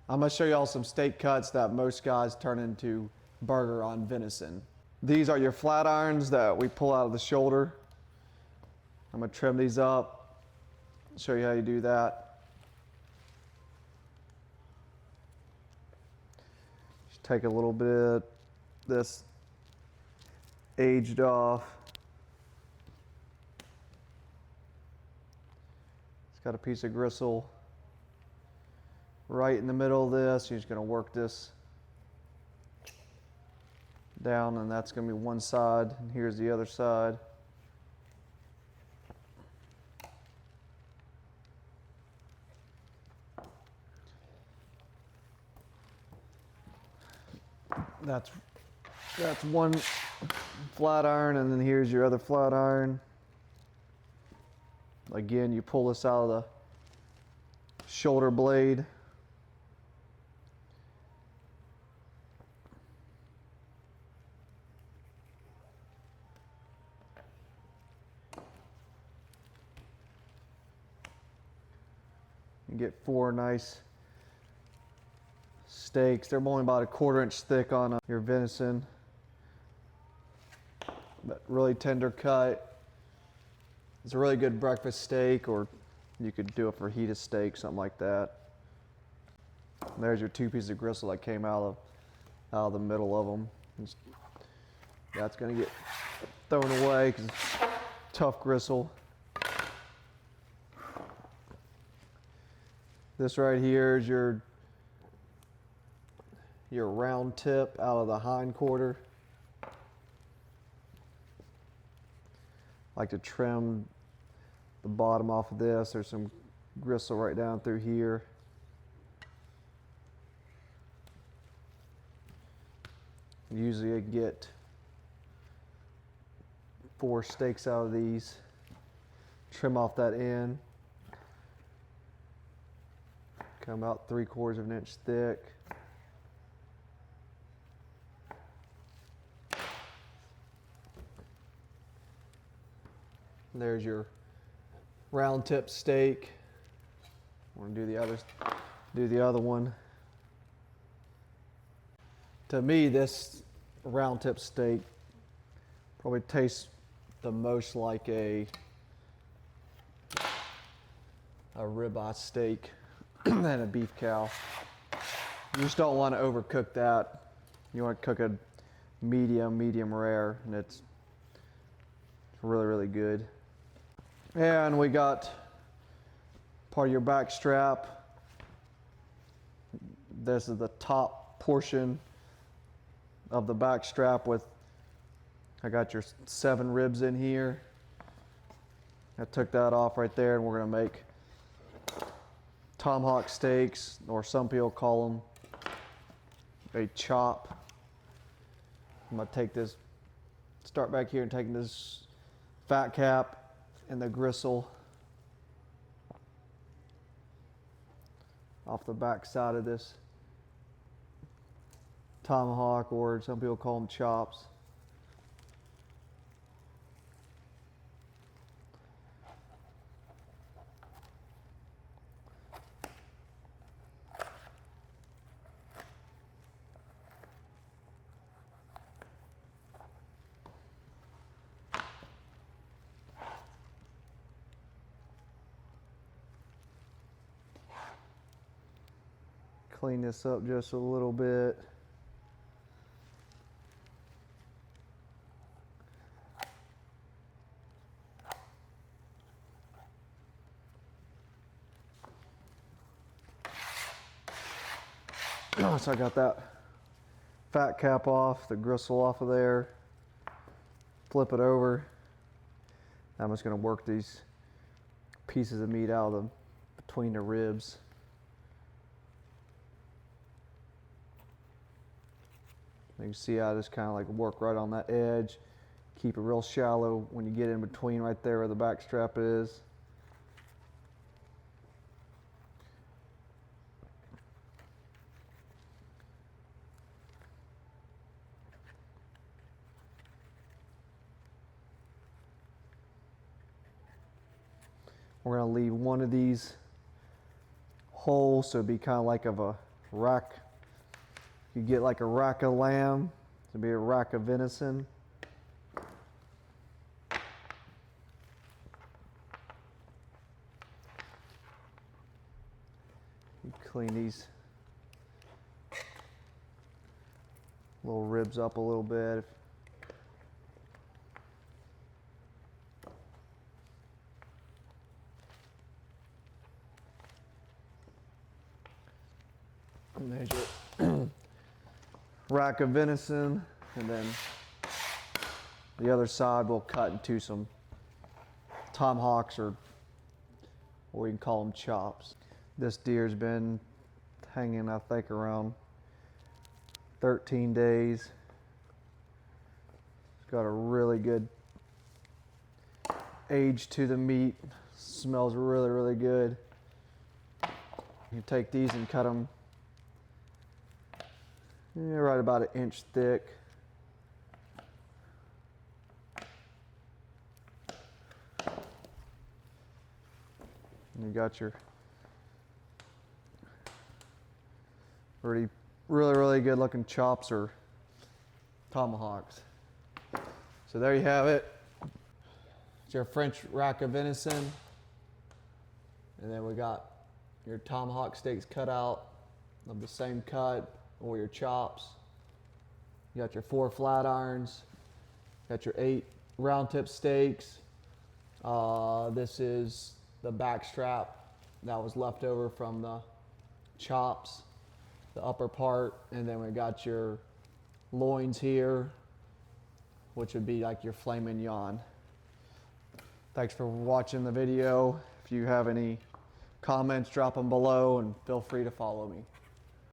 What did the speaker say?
I'm gonna show y'all some steak cuts that most guys turn into burger on venison. These are your flat irons that we pull out of the shoulder. I'm gonna trim these up, show you how you do that. Just take a little bit, this aged off. It's got a piece of gristle right in the middle of this. You're just gonna work this down, and that's gonna be one side, and here's the other side. That's one flat iron, and then here's your other flat iron. Again, you pull this out of the shoulder blade. You get 4 nice steaks. They're only about a 1/4 inch thick on your venison, but really tender cut. It's a really good breakfast steak, or you could do it for heated steak, something like that. And there's your 2 pieces of gristle that came out of the middle of them. That's gonna get thrown away because it's tough gristle. This right here is your round tip out of the hind quarter. Like to trim the bottom off of this. There's some gristle right down through here. Usually I get 4 steaks out of these. Trim off that end. Come out 3/4 of an inch thick. There's your round tip steak. We're gonna do the other one. To me, this round tip steak probably tastes the most like a ribeye steak than a beef cow. You just don't want to overcook that. You want to cook it medium rare, and it's really, really good. And we got part of your back strap. This is the top portion of the back strap I got your 7 ribs in here. I took that off right there, and we're gonna make tomahawk steaks, or some people call them a chop. I'm gonna take this, start back here and taking this fat cap and the gristle off the back side of this tomahawk, or some people call them chops. Clean this up just a little bit. So I got that fat cap off, the gristle off of there. Flip it over. I'm just going to work these pieces of meat out of between the ribs. You can see I just kind of like work right on that edge. Keep it real shallow when you get in between right there where the back strap is. We're going to leave one of these holes, so it'd be kind of like a rack. You get like a rack of lamb, to be a rack of venison. You clean these little ribs up a little bit. And there's your rack of venison, and then the other side we'll cut into some tomahawks, or we can call them chops. This deer's been hanging, I think, around 13 days. It's got a really good age to the meat. Smells really, really good. You take these and cut them right about an inch thick. And you got your really, really good looking chops or tomahawks. So there you have it. It's your French rack of venison. And then we got your tomahawk steaks cut out of the same cut, or your chops. You got your 4 flat irons. You got your 8 round tip steaks. This is the back strap that was left over from the chops, the upper part. And then we got your loins here, which would be like your filet mignon. Thanks for watching the video. If you have any comments, drop them below, and feel free to follow me.